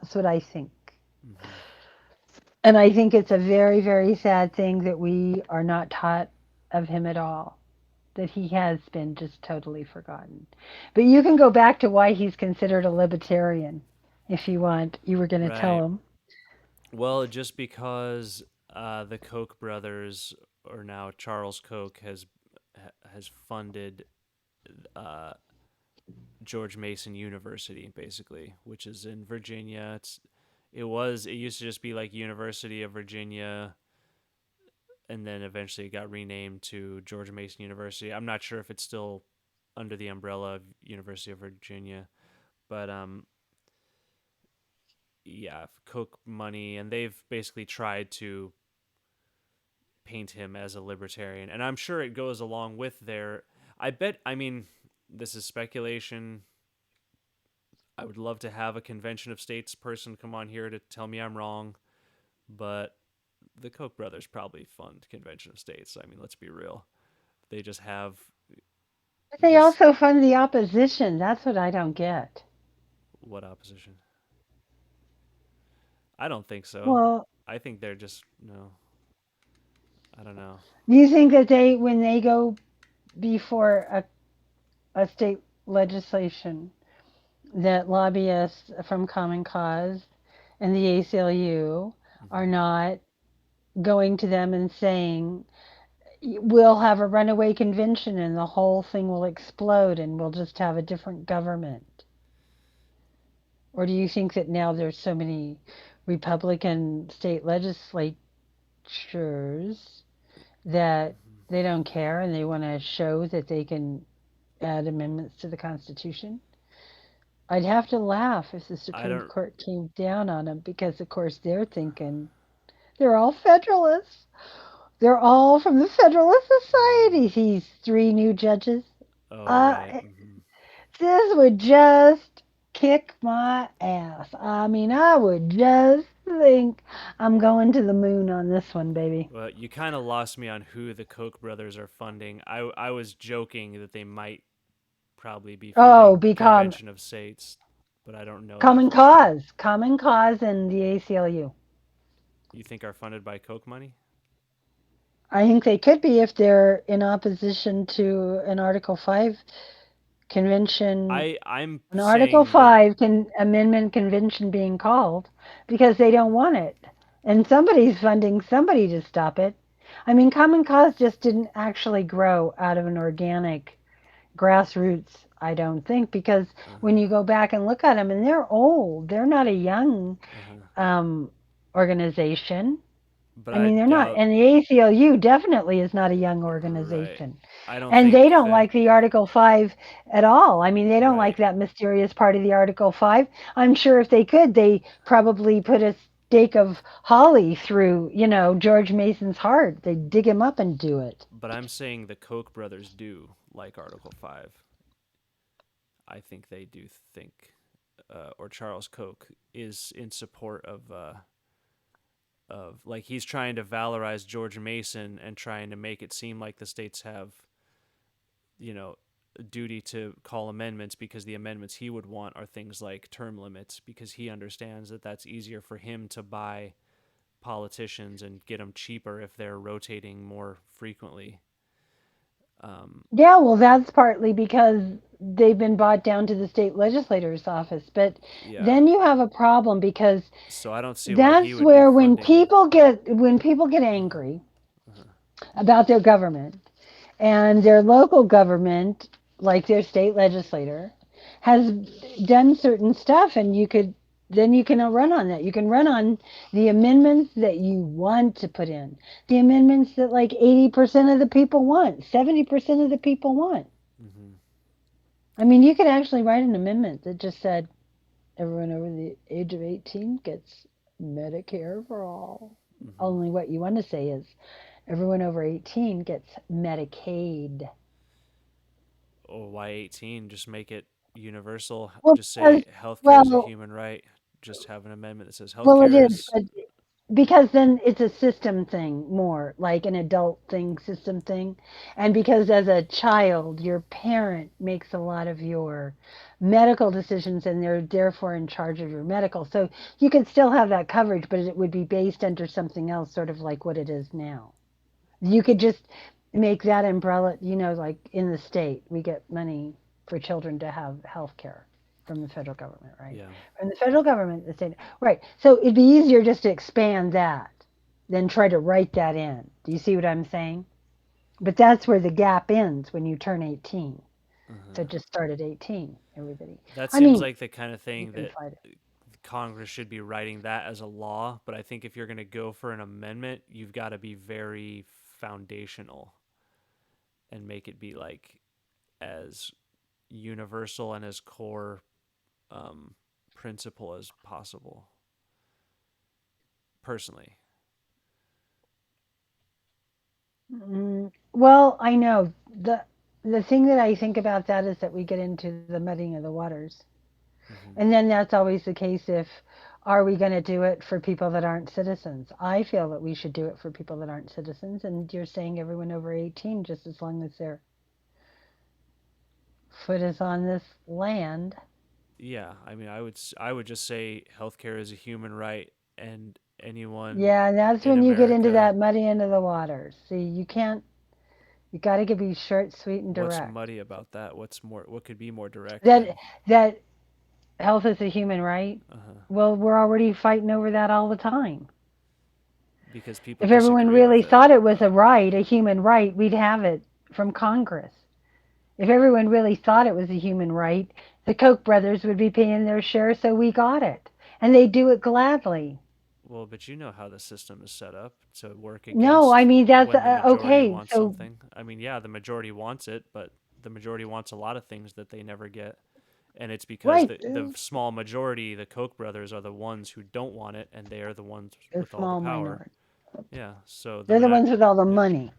That's what I think. Hmm. And I think it's a very, very sad thing that we are not taught of him at all, that he has been just totally forgotten. But you can go back to why he's considered a libertarian if you want. You were going to tell Right. him. Well, just because the Koch brothers, or now Charles Koch, has funded uh, George Mason University, basically, which is in Virginia. It used to just be like University of Virginia, and then eventually it got renamed to George Mason University. I'm not sure if it's still under the umbrella of University of Virginia, but yeah, Koch money, and they've basically tried to paint him as a libertarian, and I'm sure it goes along with their. I bet. I mean, this is speculation. I would love to have a convention of states person come on here to tell me I'm wrong, but the Koch brothers probably fund convention of states. I mean, let's be real. They just have But they this. also fund the opposition. That's what I don't get. What opposition? I don't think so. Well, I think they're just no. I don't know. do you think that when they go before a state legislation, that lobbyists from Common Cause and the ACLU are Hmm. not going to them and saying, we'll have a runaway convention and the whole thing will explode and we'll just have a different government? Or do you think that now there's so many Republican state legislatures that Hmm. they don't care and they want to show that they can add amendments to the Constitution? I'd have to laugh if the I Supreme don't. Court came down on them because, of course, they're thinking they're all Federalists. They're all from the Federalist Mm. Society, these three new judges. Oh right. Uh, Hmm. this would just kick my ass. I mean, I would just think I'm going to the moon on this one, baby. Well, you kind of lost me on who the Koch brothers are funding. I was joking that they might probably be Oh, funding become Convention of States, but I don't know that Common for sure. Cause, Common Cause, and the ACLU. You think are funded by Koch money? I think they could be if they're in opposition to an Article 5 convention, I'm an Article saying that 5 amendment convention being called because they don't want it. And somebody's funding somebody to stop it. I mean, Common Cause just didn't actually grow out of an organic grassroots, I don't think, because when uh-huh, you go back and look at them, and they're old, they're not a young uh-huh. um, organization. But I I mean, they're not. doubt And the ACLU definitely is not a young right. organization. I don't And they think don't that like the Article 5 at all. I mean, they don't like right. that mysterious part of the Article 5. I'm sure if they could, they probably put a stake of holly through, George Mason's heart. They'd dig him up and do it. But I'm saying the Koch brothers do like Article 5. I think they do think or Charles Koch is in support of like he's trying to valorize George Mason and trying to make it seem like the states have, you know, a duty to call amendments because the amendments he would want are things like term limits because he understands that that's easier for him to buy politicians and get them cheaper if they're rotating more frequently. Yeah, well, that's partly because they've been brought down to the state legislator's office. But Yeah. then you have a problem because So I don't see why he that's would be where funding. when people get Uh-huh. angry Uh-huh. about their government and their local government, like their state legislator, has done certain stuff, and you can run on that. You can run on the amendments that you want to put in, the amendments that like 80% of the people want, 70% of the people want. Mm-hmm. I mean, you could actually write an amendment that just said everyone over the age of 18 gets Medicare for all. Mm-hmm. Only what you want to say is everyone over 18 gets Medicaid. Or why 18? Just make it universal. Well, Just because, say healthcare is a well, human right. Just have an amendment that says well, it healthcare is, is. but because then it's a system thing more, like an adult thing, system thing. And because as a child, your parent makes a lot of your medical decisions and they're therefore in charge of your medical. So you could still have that coverage, but it would be based under something else, sort of like what it is now. You could just make that umbrella, like in the state, we get money for children to have health care from the federal government, right? Yeah. From the federal government, the state, right. So it'd be easier just to expand that than try to write that in. Do you see what I'm saying? But that's where the gap ends when you turn 18. Uh-huh. So just start at 18, everybody. That I seems mean, like the kind of you thing can that fight it. Congress should be writing that as a law. But I think if you're going to go for an amendment, you've got to be very foundational and make it be like as universal and as core um, principle as possible. Personally, Well, I know the thing that I think about that is that we get into the muddying of the waters. mm-hmm. And then that's always the case if are we going to do it for people that aren't citizens? I feel that we should do it for people that aren't citizens, and you're saying everyone over 18 just as long as their foot is on this land. Yeah, I mean, I would just say healthcare is a human right, and anyone Yeah, and that's in when you get into America, that muddy into the waters. See, you can't you got to be short, sweet and what's direct. muddy about that? What's more? What could be more direct That than? that health is a human right. Uh huh. Well, we're already fighting over that all the time. Because people If everyone disagree with really it. thought it was a right, a human right, we'd have it from Congress. If everyone really thought it was a human right, the Koch brothers would be paying their share, so we got it. And they do it gladly. Well, but you know how the system is set up to work No, I against mean, that's when the majority okay. wants So something. I mean, yeah, the majority wants it, but the majority wants a lot of things that they never get. And it's because right, the small majority, the Koch brothers, are the ones who don't want it, and they are the ones a with all the small power. minority. Yeah. So They're the ones with all the yeah, money.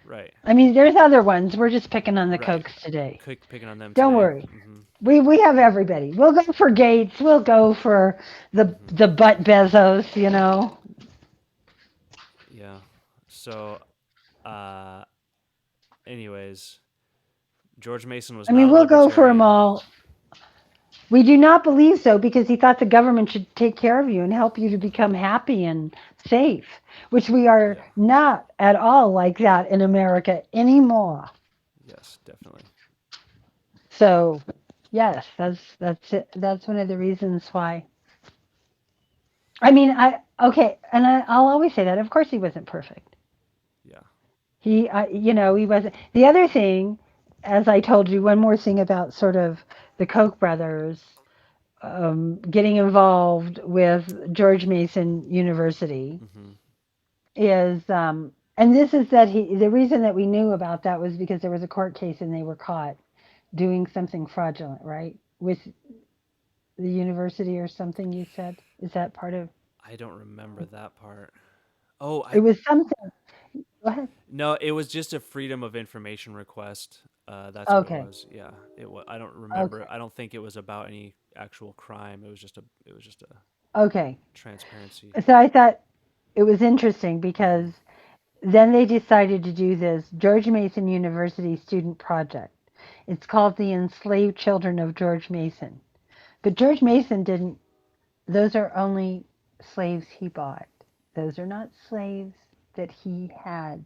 right, I mean, there's other ones. We're just picking on the right. Kochs today. Picking on them Don't today. worry. Mm-hmm. We have everybody. We'll go for Gates. We'll go for Mm-hmm. the butt Bezos. Yeah. So, uh, anyways, George Mason was I mean, not a we'll go for them libertarian. all. We do not believe so because he thought the government should take care of you and help you to become happy and safe, which we are Yeah. not at all like that in America anymore. Yes, definitely. So, yes, that's it. That's one of the reasons why. I mean, I okay, and I'll always say that. Of course, he wasn't perfect. Yeah. He wasn't. The other thing, as I told you, one more thing about sort of the Koch brothers getting involved with George Mason University Mm-hmm. is, and this is that the reason that we knew about that was because there was a court case and they were caught doing something fraudulent, right? With the university or something you said? Is that part of I don't remember that part. Oh, it I was something. Go ahead. no, it was just a freedom of information request. That's what it Okay. was. Yeah, it was. I don't remember. Okay. I don't think it was about any actual crime. It was just a. It was just a Okay. transparency. So I thought it was interesting Mm-hmm. because then they decided to do this George Mason University student project. It's called the Enslaved Children of George Mason. But George Mason didn't, those are only slaves he bought. Those are not slaves that he had.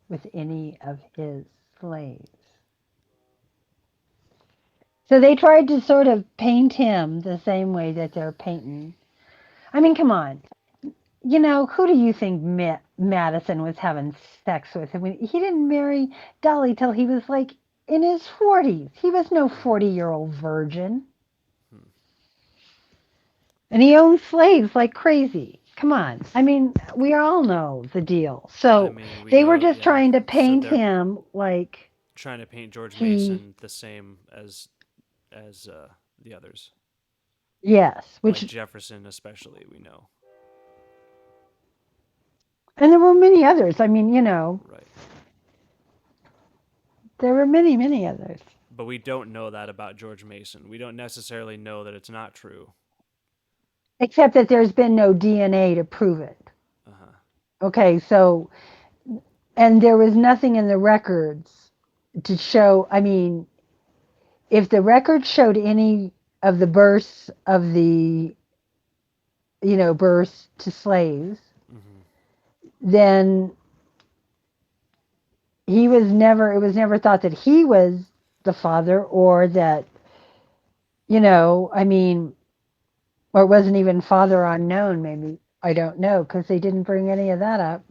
with any of his slaves. So they tried to sort of paint him the same way that they're painting. I mean, come on. Who do you think Madison was having sex with? I mean, he didn't marry Dolly till he was like in his 40s. He was no Mm-hmm. 40-year-old virgin. Hmm. And he owned slaves like crazy. Come on. I mean, we all know the deal. I So mean, we they were know, just yeah. trying to So paint they're him like trying to paint George he, Mason the same as the others, yes, like which, Jefferson, especially. We know, and there were many others. I mean, right? there were many, many others. But we don't know that about George Mason. We don't necessarily know that it's not true. Except that there's been no DNA to prove it. Uh huh. Okay, so, and there was nothing in the records to show. I mean, if the record showed any of the births of the, births to slaves, Mm-hmm. then it was never thought that he was the father or that, I mean, or it wasn't even father unknown, maybe. I don't know because they didn't bring any of that up.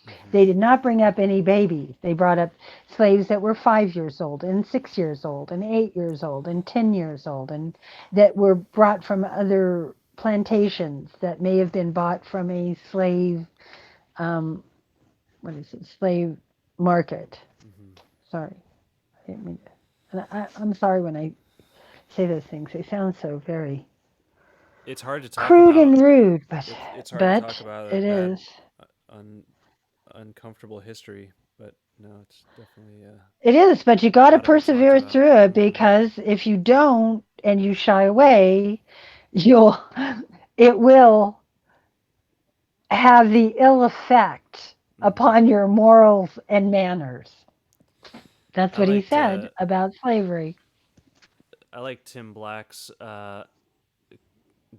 Mm-hmm. They did not bring up any babies. They brought up slaves that were 5 years old and 6 years old and 8 years old and 10 years old and that were brought from other plantations that may have been bought from a slave, um, what is it, slave market. Mm-hmm. Sorry. I didn't mean to. And I'm sorry when I say those things. They sound so very It's hard to talk crude about. and rude, but It's hard to talk but about a it bad, is. uh, un, uncomfortable history. But no, it's definitely It is, but you got to got to be talked persevere about. through it Mm-hmm. because if you don't and you shy away, you'll it will have the ill effect Mm-hmm. upon your morals and manners. That's I what he liked said about slavery. I like Tim Black's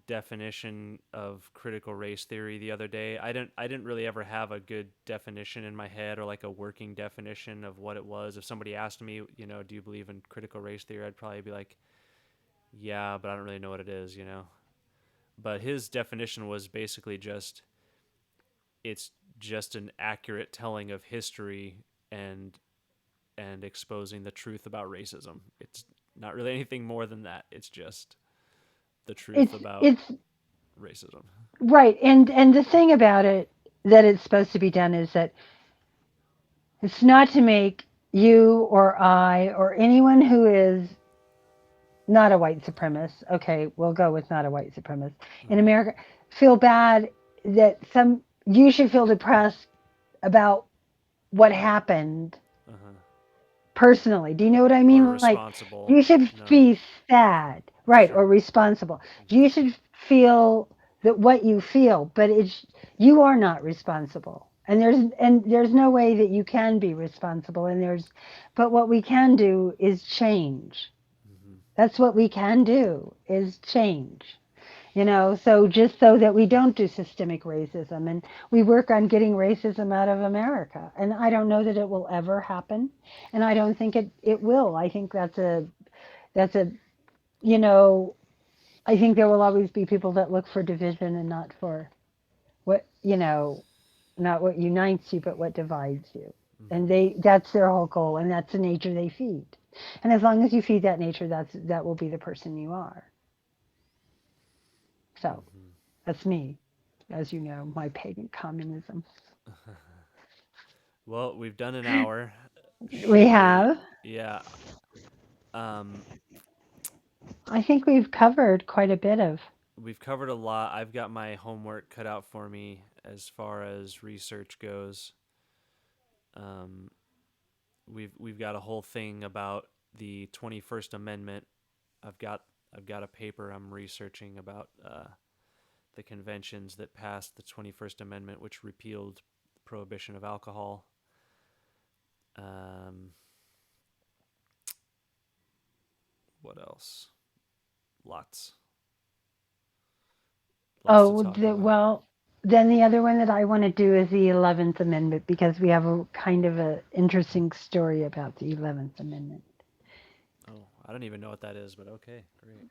definition of critical race theory the other day. I didn't really ever have a good definition in my head or like a working definition of what it was. If somebody asked me, do you believe in critical race theory? I'd probably be like, yeah, but I don't really know what it is. But his definition was basically just it's just an accurate telling of history and exposing the truth about racism. It's not really anything more than that. It's just the truth about It's racism. right, and the thing about it that it's supposed to be done is that it's not to make you or I or anyone who is not a white supremacist, okay, we'll go with not a white supremacist, in Mm-hmm. America, feel bad that you should feel depressed about what happened Uh-huh. personally. Do you know what I Or mean? Like, responsible. you should No, be sad, right, sure. or responsible. Mm-hmm. You should feel that what you feel, but you are not responsible. And there's no way that you can be responsible. But what we can do is change. Mm-hmm. That's what we can do is change. So just so that we don't do systemic racism and we work on getting racism out of America. And I don't know that it will ever happen. And I don't think it will. I think that's a, you know, I think there will always be people that look for division and not for what, not what unites you, but what divides you. And Mm-hmm. that's their whole goal. And that's the nature they feed. And as long as you feed that nature, that will be the person you are. So Mm-hmm. that's me, as you know, my pagan communism. Well, we've done an hour. We Should we? have. Yeah. Um, I think we've covered quite a bit of. we've covered a lot. I've got my homework cut out for me as far as research goes. Um, we've got a whole thing about the 21st Amendment. I've got I've got a paper I'm researching about the conventions that passed the 21st Amendment, which repealed prohibition of alcohol. Um, what else? Lots, lots to Oh, talk about. well, then the other one that I want to do is the 11th Amendment because we have a kind of a interesting story about the 11th Amendment. Oh, I don't even know what that is, but okay, great.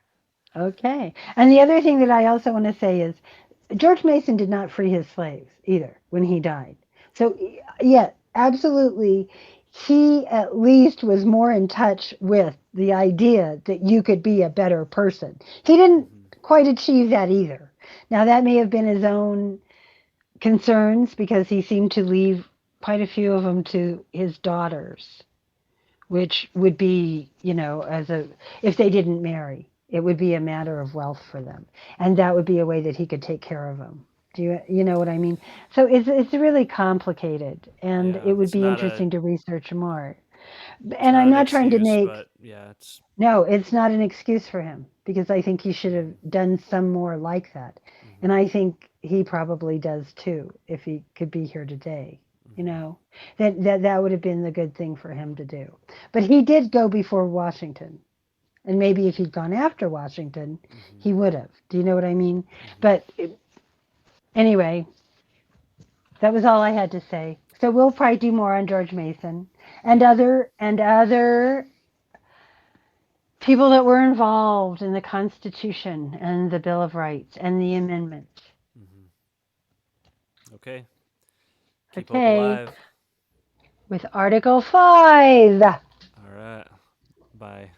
Okay. And the other thing that I also want to say is George Mason did not free his slaves either when he died. So, yeah, absolutely, he at least was more in touch with the idea that you could be a better person. He didn't Hmm. quite achieve that either. Now, that may have been his own concerns because he seemed to leave quite a few of them to his daughters, which would be, as a if they didn't marry, it would be a matter of wealth for them, and that would Hmm. be a way that he could take care of them. Do you know what I mean? So it's really complicated, and it Yeah, would be interesting to research more. it's And not I'm an not trying to excuse, make but yeah, it's. no, it's not an excuse for him because I think he should have Hmm. done some more like that. And Hmm. I think he probably does too if he could be here today. You Hmm. know, that would have been the good thing for him to do. But he did go before Washington. And maybe if he'd gone after Washington, Hmm. he would have. Do you know what I mean? Hmm. But anyway, that was all I had to say. So we'll probably do more on George Mason and Yep. other people that were involved in the Constitution and the Bill of Rights and the amendments. Hmm. Okay. Keep hope Okay, alive. with Article 5. All right. Bye.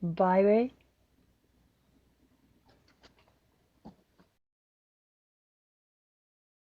Bye.